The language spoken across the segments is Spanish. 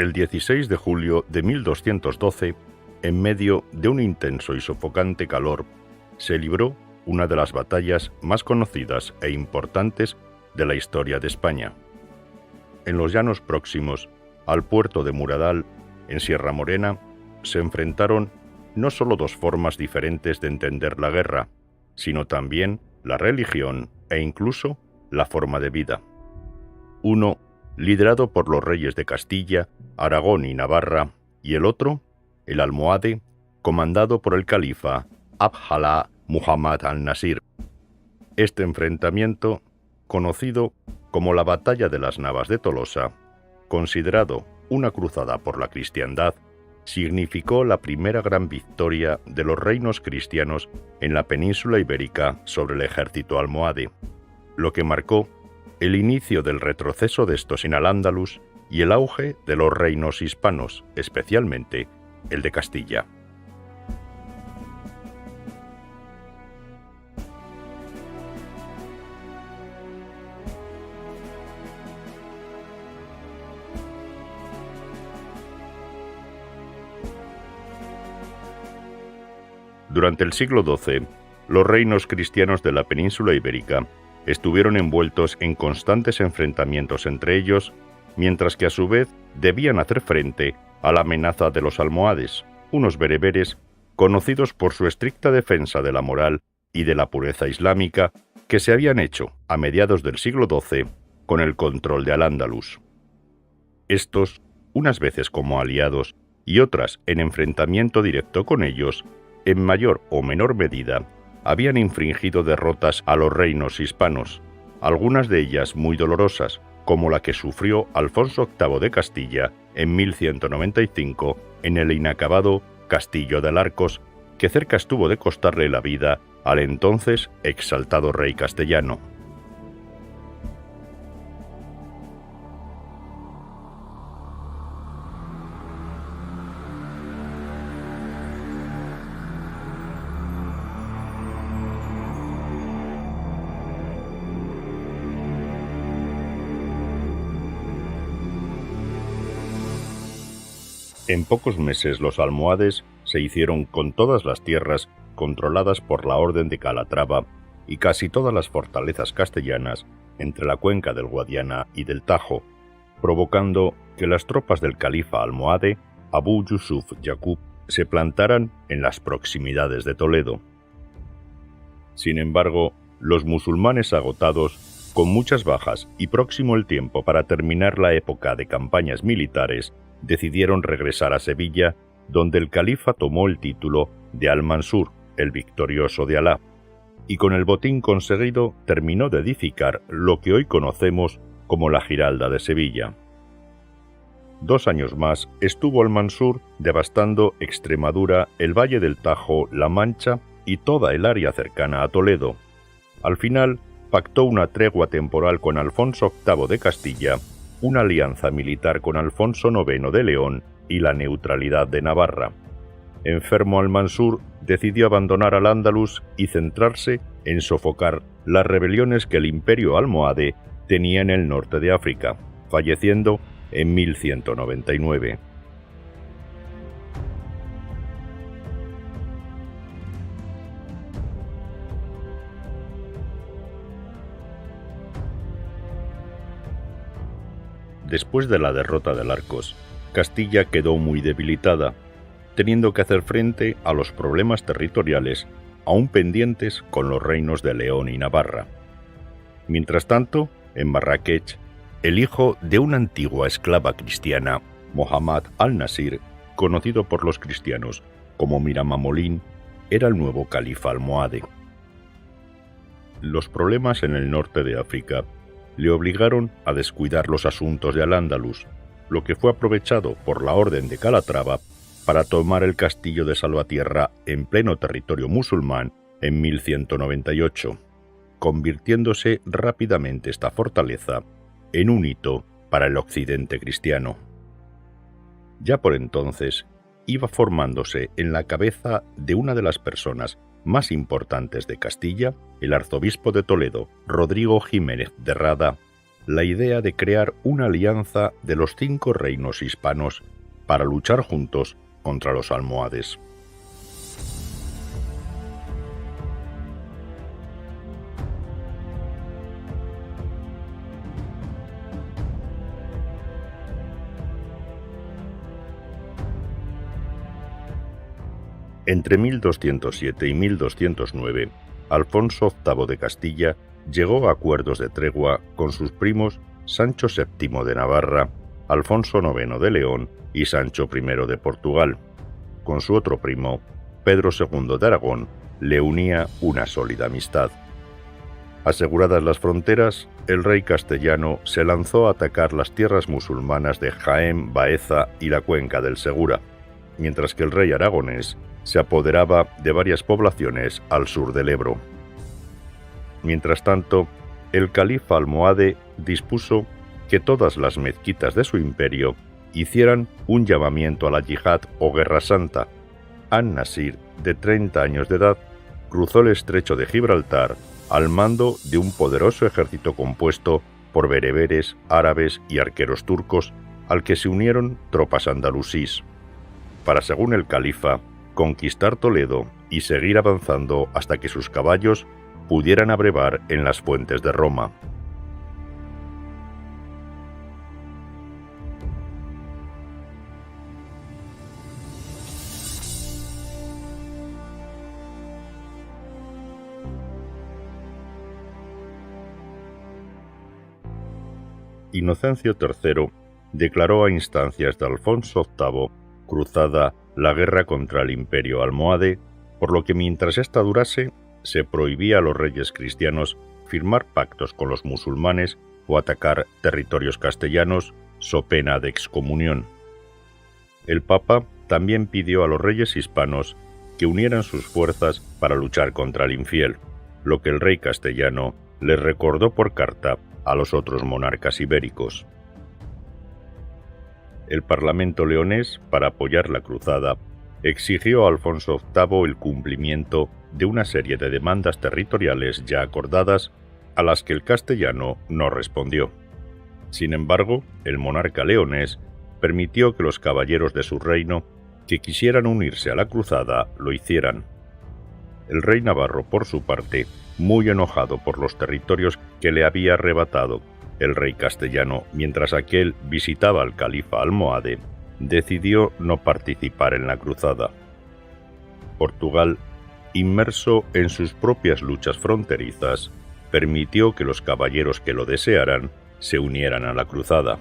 El 16 de julio de 1212, en medio de un intenso y sofocante calor, se libró una de las batallas más conocidas e importantes de la historia de España. En los llanos próximos al puerto de Muradal, en Sierra Morena, se enfrentaron no solo dos formas diferentes de entender la guerra, sino también la religión e incluso la forma de vida. Uno, liderado por los reyes de Castilla, Aragón y Navarra, y el otro, el almohade, comandado por el califa Abd Allah Muhammad al-Nasir. Este enfrentamiento, conocido como la Batalla de las Navas de Tolosa, considerado una cruzada por la cristiandad, significó la primera gran victoria de los reinos cristianos en la península ibérica sobre el ejército almohade, lo que marcó el inicio del retroceso de estos en al-Ándalus y el auge de los reinos hispanos, especialmente el de Castilla. Durante el siglo XII, los reinos cristianos de la península ibérica estuvieron envueltos en constantes enfrentamientos entre ellos, mientras que a su vez debían hacer frente a la amenaza de los almohades, unos bereberes conocidos por su estricta defensa de la moral y de la pureza islámica que se habían hecho a mediados del siglo XII con el control de Al-Ándalus. Estos, unas veces como aliados y otras en enfrentamiento directo con ellos, en mayor o menor medida, habían infringido derrotas a los reinos hispanos, algunas de ellas muy dolorosas, como la que sufrió Alfonso VIII de Castilla en 1195 en el inacabado Castillo de Alarcos, que cerca estuvo de costarle la vida al entonces exaltado rey castellano. En pocos meses los almohades se hicieron con todas las tierras controladas por la Orden de Calatrava y casi todas las fortalezas castellanas entre la cuenca del Guadiana y del Tajo, provocando que las tropas del califa almohade, Abu Yusuf Yaqub, se plantaran en las proximidades de Toledo. Sin embargo, los musulmanes agotados, con muchas bajas y próximo el tiempo para terminar la época de campañas militares, decidieron regresar a Sevilla, donde el califa tomó el título de Al-Mansur, el victorioso de Alá, y con el botín conseguido terminó de edificar lo que hoy conocemos como la Giralda de Sevilla. 2 años más estuvo Al-Mansur devastando Extremadura, el Valle del Tajo, La Mancha y toda el área cercana a Toledo. Al final, pactó una tregua temporal con Alfonso VIII de Castilla, una alianza militar con Alfonso IX de León y la neutralidad de Navarra. Enfermo Al-Mansur decidió abandonar Al-Ándalus y centrarse en sofocar las rebeliones que el imperio almohade tenía en el norte de África, falleciendo en 1199. Después de la derrota de Alarcos, Castilla quedó muy debilitada, teniendo que hacer frente a los problemas territoriales aún pendientes con los reinos de León y Navarra. Mientras tanto, en Marrakech, el hijo de una antigua esclava cristiana, Muhammad al-Nasir, conocido por los cristianos como Miramamolín, era el nuevo califa almohade. Los problemas en el norte de África le obligaron a descuidar los asuntos de Al-Ándalus, lo que fue aprovechado por la Orden de Calatrava para tomar el castillo de Salvatierra en pleno territorio musulmán en 1198, convirtiéndose rápidamente esta fortaleza en un hito para el occidente cristiano. Ya por entonces iba formándose en la cabeza de una de las personas más importantes de Castilla, el arzobispo de Toledo, Rodrigo Jiménez de Rada, la idea de crear una alianza de los 5 reinos hispanos para luchar juntos contra los almohades. Entre 1207 y 1209, Alfonso VIII de Castilla llegó a acuerdos de tregua con sus primos Sancho VII de Navarra, Alfonso IX de León y Sancho I de Portugal. Con su otro primo, Pedro II de Aragón, le unía una sólida amistad. Aseguradas las fronteras, el rey castellano se lanzó a atacar las tierras musulmanas de Jaén, Baeza y la cuenca del Segura, mientras que el rey aragonés se apoderaba de varias poblaciones al sur del Ebro. Mientras tanto, el califa almohade dispuso que todas las mezquitas de su imperio hicieran un llamamiento a la yihad o guerra santa. An-Nasir, de 30 años de edad, cruzó el estrecho de Gibraltar al mando de un poderoso ejército compuesto por bereberes, árabes y arqueros turcos, al que se unieron tropas andalusíes, para, según el califa, conquistar Toledo y seguir avanzando hasta que sus caballos pudieran abrevar en las fuentes de Roma. Inocencio III declaró a instancias de Alfonso VIII cruzada la guerra contra el imperio almohade, por lo que mientras ésta durase, se prohibía a los reyes cristianos firmar pactos con los musulmanes o atacar territorios castellanos, so pena de excomunión. El Papa también pidió a los reyes hispanos que unieran sus fuerzas para luchar contra el infiel, lo que el rey castellano les recordó por carta a los otros monarcas ibéricos. El Parlamento leonés, para apoyar la cruzada, exigió a Alfonso VIII el cumplimiento de una serie de demandas territoriales ya acordadas, a las que el castellano no respondió. Sin embargo, el monarca leonés permitió que los caballeros de su reino que quisieran unirse a la cruzada lo hicieran. El rey navarro, por su parte, muy enojado por los territorios que le había arrebatado el rey castellano mientras aquél visitaba al califa almohade, decidió no participar en la cruzada. Portugal, inmerso en sus propias luchas fronterizas, permitió que los caballeros que lo desearan se unieran a la cruzada.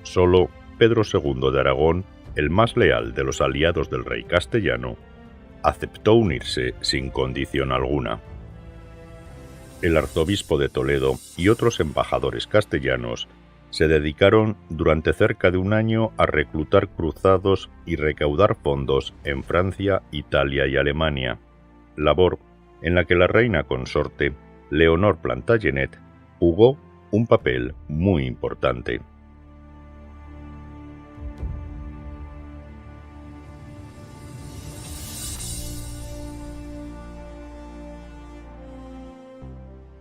Solo Pedro II de Aragón, el más leal de los aliados del rey castellano, aceptó unirse sin condición alguna. El arzobispo de Toledo y otros embajadores castellanos se dedicaron durante cerca de un año a reclutar cruzados y recaudar fondos en Francia, Italia y Alemania, labor en la que la reina consorte, Leonor Plantagenet, jugó un papel muy importante.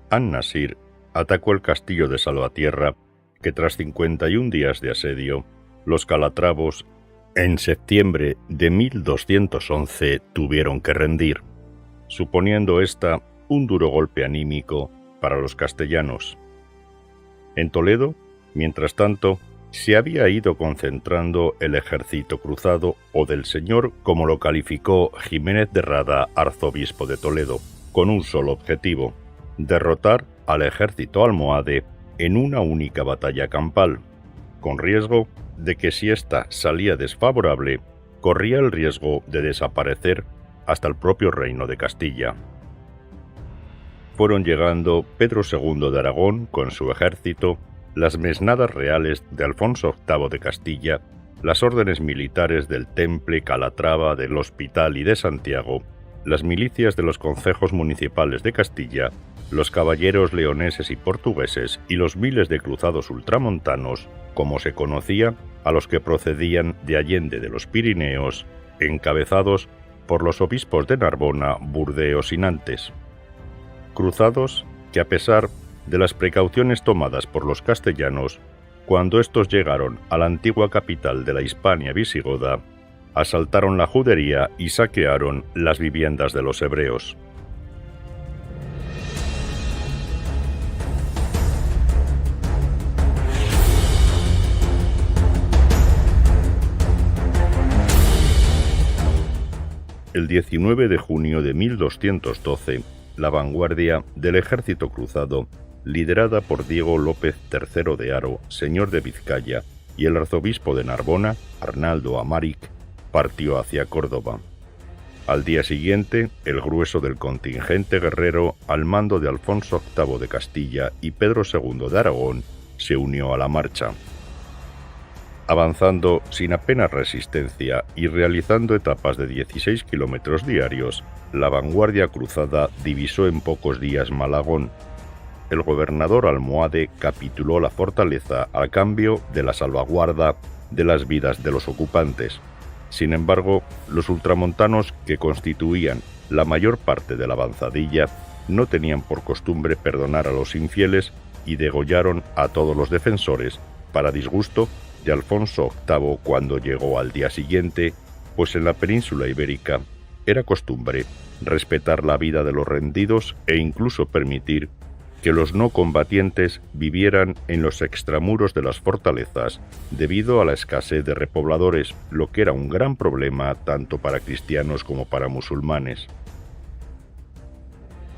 An-Nasir atacó el castillo de Salvatierra, que tras 51 días de asedio, los calatravos, en septiembre de 1211, tuvieron que rendir, suponiendo esta un duro golpe anímico para los castellanos. En Toledo, mientras tanto, se había ido concentrando el ejército cruzado o del señor, como lo calificó Jiménez de Rada, arzobispo de Toledo, con un solo objetivo: derrotar al ejército almohade en una única batalla campal, con riesgo de que si ésta salía desfavorable, corría el riesgo de desaparecer hasta el propio reino de Castilla. Fueron llegando Pedro II de Aragón con su ejército, las mesnadas reales de Alfonso VIII de Castilla, las órdenes militares del Temple, Calatrava, del Hospital y de Santiago, las milicias de los concejos municipales de Castilla, los caballeros leoneses y portugueses y los miles de cruzados ultramontanos, como se conocía, a los que procedían de Allende de los Pirineos, encabezados por los obispos de Narbona, Burdeos y Nantes. Cruzados que, a pesar de las precauciones tomadas por los castellanos cuando estos llegaron a la antigua capital de la Hispania visigoda, asaltaron la judería y saquearon las viviendas de los hebreos. El 19 de junio de 1212, la vanguardia del ejército cruzado, liderada por Diego López III de Haro, señor de Vizcaya, y el arzobispo de Narbona, Arnaldo Amaric, partió hacia Córdoba. Al día siguiente, el grueso del contingente guerrero, al mando de Alfonso VIII de Castilla y Pedro II de Aragón, se unió a la marcha. Avanzando sin apenas resistencia y realizando etapas de 16 kilómetros diarios, la vanguardia cruzada divisó en pocos días Malagón. El gobernador almohade capituló la fortaleza a cambio de la salvaguarda de las vidas de los ocupantes. Sin embargo, los ultramontanos, que constituían la mayor parte de la avanzadilla, no tenían por costumbre perdonar a los infieles y degollaron a todos los defensores, para disgusto de Alfonso VIII cuando llegó al día siguiente, pues en la península ibérica era costumbre respetar la vida de los rendidos e incluso permitir que los no combatientes vivieran en los extramuros de las fortalezas debido a la escasez de repobladores, lo que era un gran problema tanto para cristianos como para musulmanes.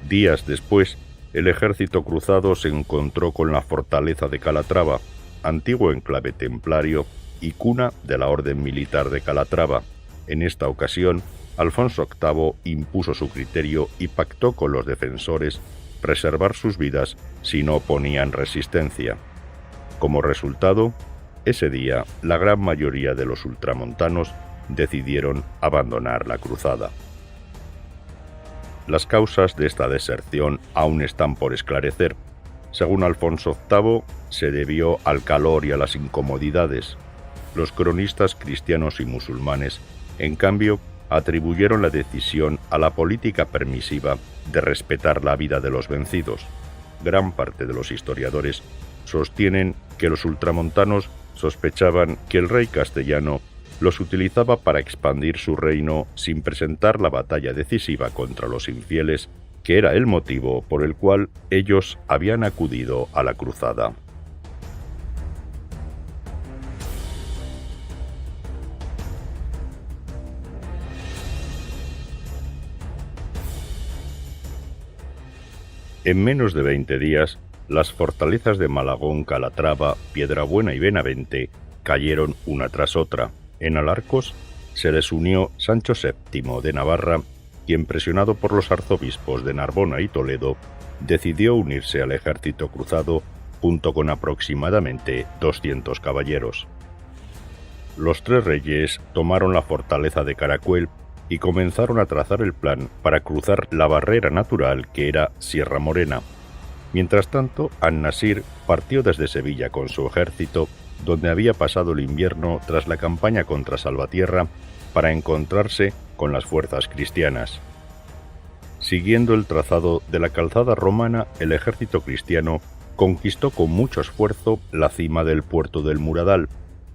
Días después, el ejército cruzado se encontró con la fortaleza de Calatrava, antiguo enclave templario y cuna de la orden militar de Calatrava. En esta ocasión, Alfonso VIII impuso su criterio y pactó con los defensores preservar sus vidas si no oponían resistencia. Como resultado, ese día la gran mayoría de los ultramontanos decidieron abandonar la cruzada. Las causas de esta deserción aún están por esclarecer. Según Alfonso VIII, se debió al calor y a las incomodidades. Los cronistas cristianos y musulmanes, en cambio, atribuyeron la decisión a la política permisiva de respetar la vida de los vencidos. Gran parte de los historiadores sostienen que los ultramontanos sospechaban que el rey castellano los utilizaba para expandir su reino sin presentar la batalla decisiva contra los infieles, que era el motivo por el cual ellos habían acudido a la cruzada. En menos de 20 días, las fortalezas de Malagón, Calatrava, Piedrabuena y Benavente cayeron una tras otra. En Alarcos se les unió Sancho VII de Navarra, quien, presionado por los arzobispos de Narbona y Toledo, decidió unirse al ejército cruzado junto con aproximadamente 200 caballeros. Los tres reyes tomaron la fortaleza de Caracuel y comenzaron a trazar el plan para cruzar la barrera natural que era Sierra Morena. Mientras tanto, An-Nasir partió desde Sevilla con su ejército, donde había pasado el invierno tras la campaña contra Salvatierra, para encontrarse con las fuerzas cristianas. Siguiendo el trazado de la calzada romana, el ejército cristiano conquistó con mucho esfuerzo la cima del puerto del Muradal.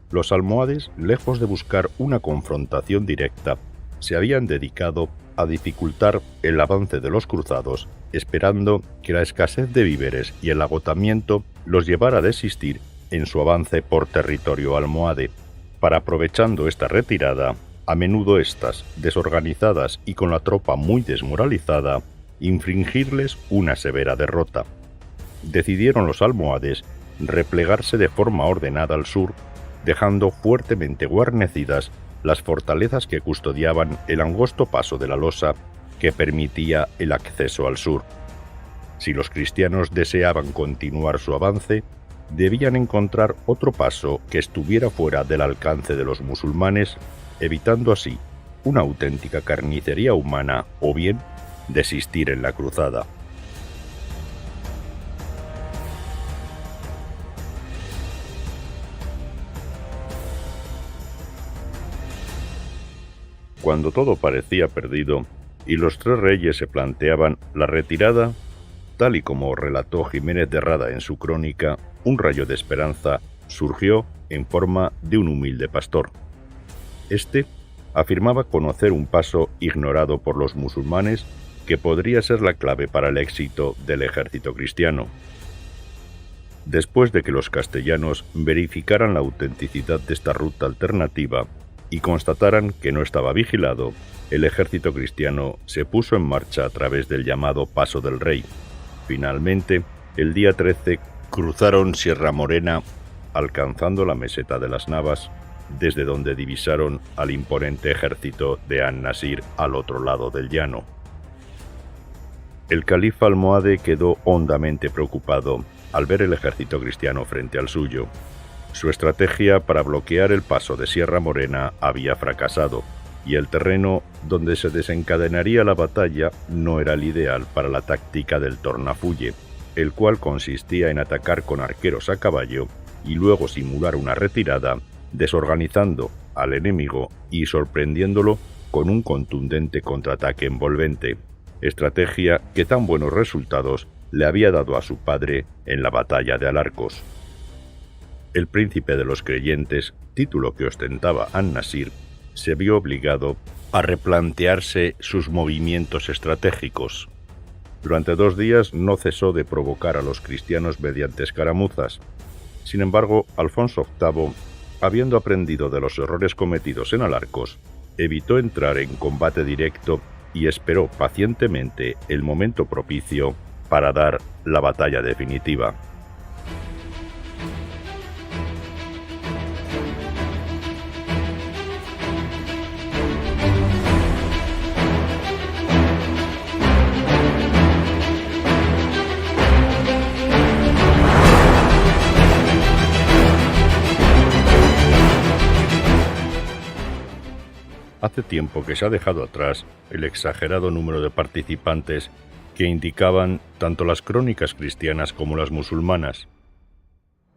Los almohades, lejos de buscar una confrontación directa, se habían dedicado a dificultar el avance de los cruzados, esperando que la escasez de víveres y el agotamiento los llevara a desistir en su avance por territorio almohade. Para, aprovechando esta retirada, a menudo estas, desorganizadas y con la tropa muy desmoralizada, infligirles una severa derrota. Decidieron los almohades replegarse de forma ordenada al sur, dejando fuertemente guarnecidas las fortalezas que custodiaban el angosto paso de la losa que permitía el acceso al sur. Si los cristianos deseaban continuar su avance, debían encontrar otro paso que estuviera fuera del alcance de los musulmanes, evitando así una auténtica carnicería humana o bien desistir en la cruzada. Cuando todo parecía perdido y los tres reyes se planteaban la retirada, Tal y como relató Jiménez de Rada en su crónica, un rayo de esperanza surgió en forma de un humilde pastor. Este afirmaba conocer un paso ignorado por los musulmanes que podría ser la clave para el éxito del ejército cristiano. Después de que los castellanos verificaran la autenticidad de esta ruta alternativa y constataran que no estaba vigilado, el ejército cristiano se puso en marcha a través del llamado Paso del Rey. Finalmente, el día 13 cruzaron Sierra Morena, alcanzando la meseta de las Navas, desde donde divisaron al imponente ejército de An-Nasir al otro lado del llano. El califa almohade quedó hondamente preocupado al ver el ejército cristiano frente al suyo. Su estrategia para bloquear el paso de Sierra Morena había fracasado, y el terreno donde se desencadenaría la batalla no era el ideal para la táctica del tornafulle, el cual consistía en atacar con arqueros a caballo y luego simular una retirada, desorganizando al enemigo y sorprendiéndolo con un contundente contraataque envolvente, estrategia que tan buenos resultados le había dado a su padre en la batalla de Alarcos. El príncipe de los creyentes, título que ostentaba An-Nasir, se vio obligado a replantearse sus movimientos estratégicos. Durante 2 días no cesó de provocar a los cristianos mediante escaramuzas. Sin embargo, Alfonso VIII, habiendo aprendido de los errores cometidos en Alarcos, evitó entrar en combate directo y esperó pacientemente el momento propicio para dar la batalla definitiva. Hace tiempo que se ha dejado atrás el exagerado número de participantes que indicaban tanto las crónicas cristianas como las musulmanas.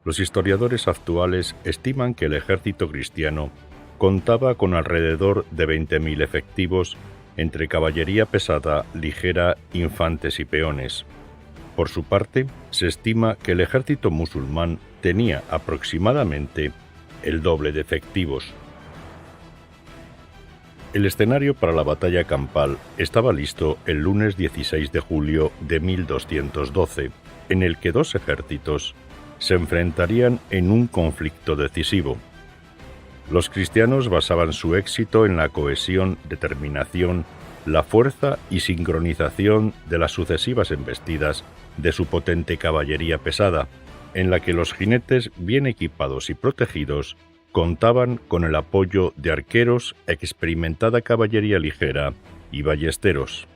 Los historiadores actuales estiman que el ejército cristiano contaba con alrededor de 20.000 efectivos entre caballería pesada, ligera, infantes y peones. Por su parte, se estima que el ejército musulmán tenía aproximadamente el doble de efectivos. El escenario para la batalla campal estaba listo el lunes 16 de julio de 1212, en el que 2 ejércitos se enfrentarían en un conflicto decisivo. Los cristianos basaban su éxito en la cohesión, determinación, la fuerza y sincronización de las sucesivas embestidas de su potente caballería pesada, en la que los jinetes bien equipados y protegidos contaban con el apoyo de arqueros, experimentada caballería ligera y ballesteros.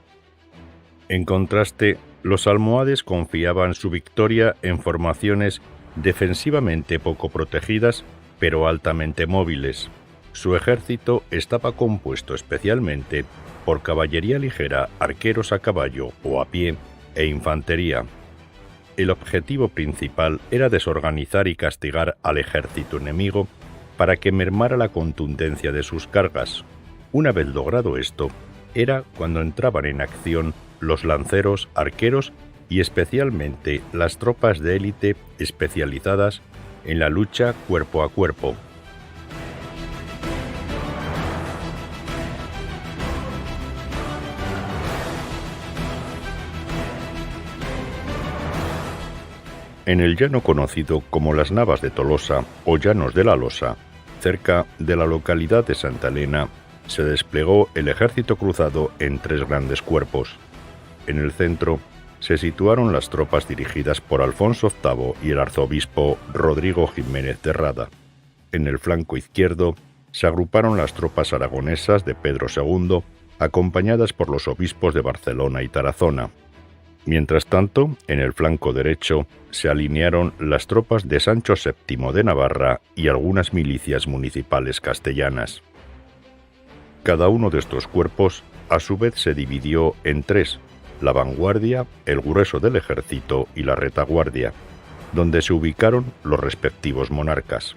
En contraste, los almohades confiaban su victoria en formaciones defensivamente poco protegidas, pero altamente móviles. Su ejército estaba compuesto especialmente por caballería ligera, arqueros a caballo o a pie e infantería. El objetivo principal era desorganizar y castigar al ejército enemigo para que mermara la contundencia de sus cargas. Una vez logrado esto, era cuando entraban en acción los lanceros, arqueros y especialmente las tropas de élite especializadas en la lucha cuerpo a cuerpo. En el llano conocido como las Navas de Tolosa o Llanos de la Losa, cerca de la localidad de Santa Elena, se desplegó el ejército cruzado en 3 grandes cuerpos. En el centro se situaron las tropas dirigidas por Alfonso VIII y el arzobispo Rodrigo Jiménez de Rada. En el flanco izquierdo se agruparon las tropas aragonesas de Pedro II, acompañadas por los obispos de Barcelona y Tarazona. Mientras tanto, en el flanco derecho se alinearon las tropas de Sancho VII de Navarra y algunas milicias municipales castellanas. Cada uno de estos cuerpos, a su vez, se dividió en 3, la vanguardia, el grueso del ejército y la retaguardia, donde se ubicaron los respectivos monarcas.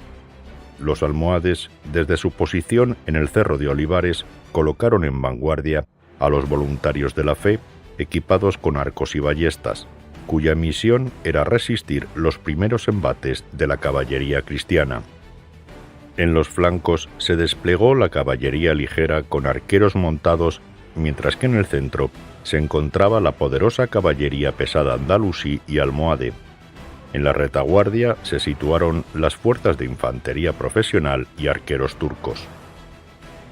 Los almohades, desde su posición en el Cerro de Olivares, colocaron en vanguardia a los voluntarios de la fe, equipados con arcos y ballestas, cuya misión era resistir los primeros embates de la caballería cristiana. En los flancos se desplegó la caballería ligera con arqueros montados, mientras que en el centro se encontraba la poderosa caballería pesada andalusí y almohade. En la retaguardia se situaron las fuerzas de infantería profesional y arqueros turcos.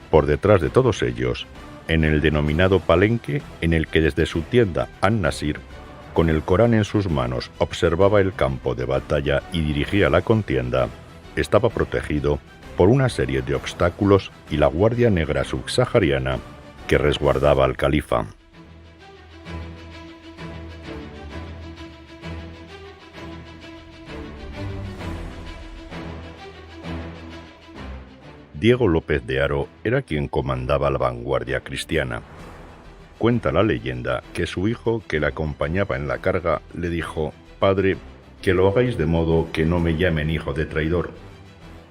Por detrás de todos ellos, en el denominado palenque, en el que desde su tienda An-Nasir, con el Corán en sus manos, observaba el campo de batalla y dirigía la contienda, estaba protegido por una serie de obstáculos y la Guardia Negra subsahariana que resguardaba al califa. Diego López de Haro era quien comandaba la vanguardia cristiana. Cuenta la leyenda que su hijo, que le acompañaba en la carga, le dijo: «Padre, que lo hagáis de modo que no me llamen hijo de traidor».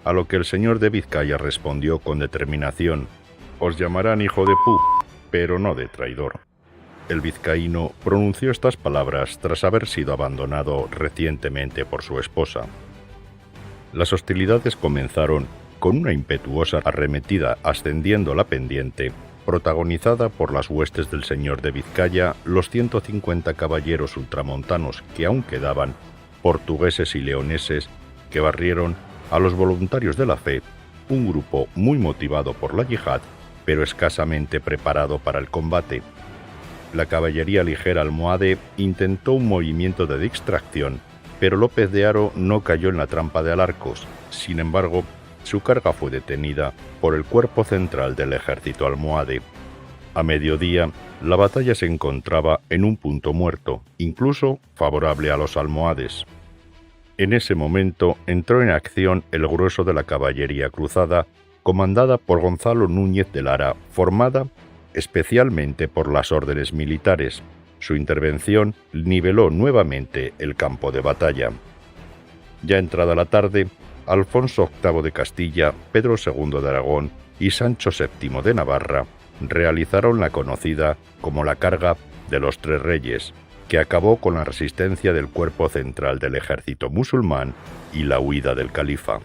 A lo que el señor de Vizcaya respondió con determinación: «Os llamarán hijo de pu, pero no de traidor». El vizcaíno pronunció estas palabras tras haber sido abandonado recientemente por su esposa. Las hostilidades comenzaron con una impetuosa arremetida ascendiendo la pendiente, protagonizada por las huestes del señor de Vizcaya, los 150 caballeros ultramontanos que aún quedaban, portugueses y leoneses, que barrieron a los voluntarios de la fe, un grupo muy motivado por la yihad, pero escasamente preparado para el combate. La caballería ligera almohade intentó un movimiento de distracción, pero López de Haro no cayó en la trampa de Alarcos. Sin embargo, su carga fue detenida por el cuerpo central del ejército almohade. A mediodía, la batalla se encontraba en un punto muerto, incluso favorable a los almohades. En ese momento entró en acción el grueso de la caballería cruzada, comandada por Gonzalo Núñez de Lara, formada especialmente por las órdenes militares. Su intervención niveló nuevamente el campo de batalla. Ya entrada la tarde, Alfonso VIII de Castilla, Pedro II de Aragón y Sancho VII de Navarra realizaron la conocida como la carga de los Tres Reyes, que acabó con la resistencia del cuerpo central del ejército musulmán y la huida del califa.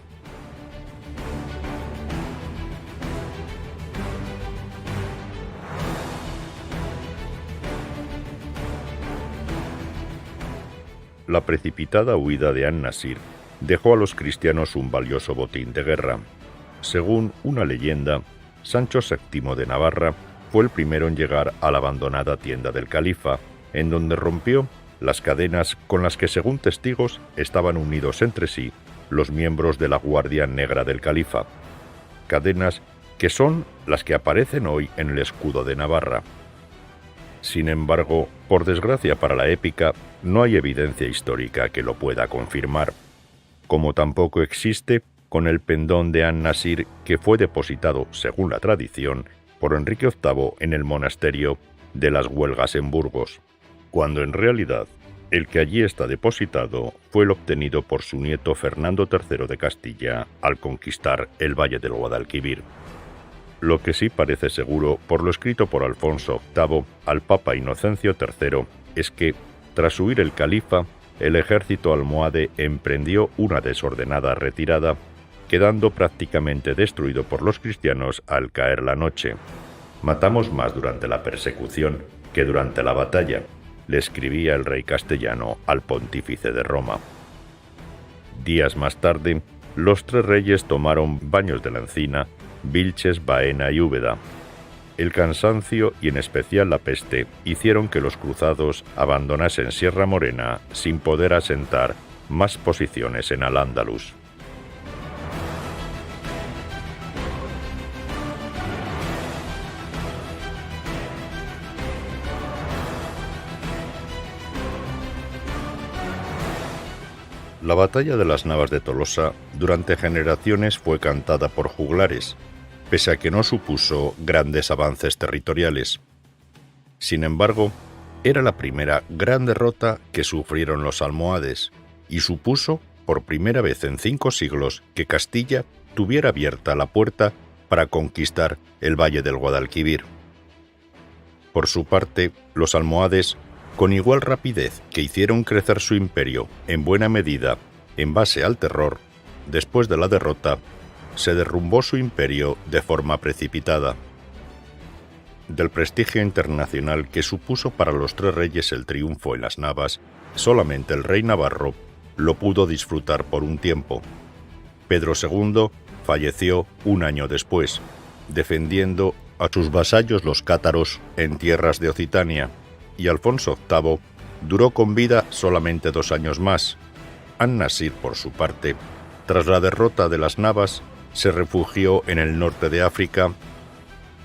La precipitada huida de An-Nasir dejó a los cristianos un valioso botín de guerra. Según una leyenda, Sancho VII de Navarra fue el primero en llegar a la abandonada tienda del califa, en donde rompió las cadenas con las que, según testigos, estaban unidos entre sí los miembros de la Guardia Negra del califa. Cadenas que son las que aparecen hoy en el escudo de Navarra. Sin embargo, por desgracia para la épica, no hay evidencia histórica que lo pueda confirmar, como tampoco existe con el pendón de An-Nasir, que fue depositado, según la tradición, por Enrique VIII en el monasterio de las Huelgas en Burgos, cuando en realidad el que allí está depositado fue el obtenido por su nieto Fernando III de Castilla al conquistar el Valle del Guadalquivir. Lo que sí parece seguro, por lo escrito por Alfonso VIII al Papa Inocencio III, es que, tras huir el califa, el ejército almohade emprendió una desordenada retirada, quedando prácticamente destruido por los cristianos al caer la noche. «Matamos más durante la persecución que durante la batalla», le escribía el rey castellano al pontífice de Roma. Días más tarde, los Tres Reyes tomaron Baños de la Encina, Vilches, Baena y Úbeda. El cansancio y en especial la peste hicieron que los cruzados abandonasen Sierra Morena sin poder asentar más posiciones en Al-Ándalus. La batalla de las Navas de Tolosa durante generaciones fue cantada por juglares, pese a que no supuso grandes avances territoriales. Sin embargo, era la primera gran derrota que sufrieron los almohades y supuso, por primera vez en 5 siglos, que Castilla tuviera abierta la puerta para conquistar el Valle del Guadalquivir. Por su parte, los almohades Con igual rapidez que hicieron crecer su imperio, en buena medida, en base al terror, después de la derrota, se derrumbó su imperio de forma precipitada. Del prestigio internacional que supuso para los tres reyes el triunfo en las Navas, solamente el rey navarro lo pudo disfrutar por un tiempo. Pedro II falleció un año después, defendiendo a sus vasallos los cátaros en tierras de Occitania, y Alfonso VIII duró con vida solamente 2 años más. An-Nasir, por su parte, tras la derrota de las Navas, se refugió en el norte de África,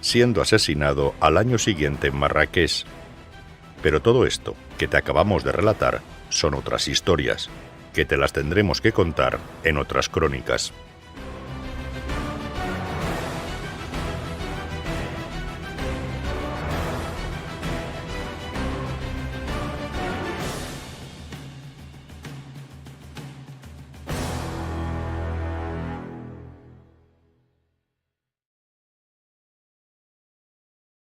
siendo asesinado al año siguiente en Marrakech. Pero todo esto que te acabamos de relatar son otras historias, que te las tendremos que contar en otras crónicas.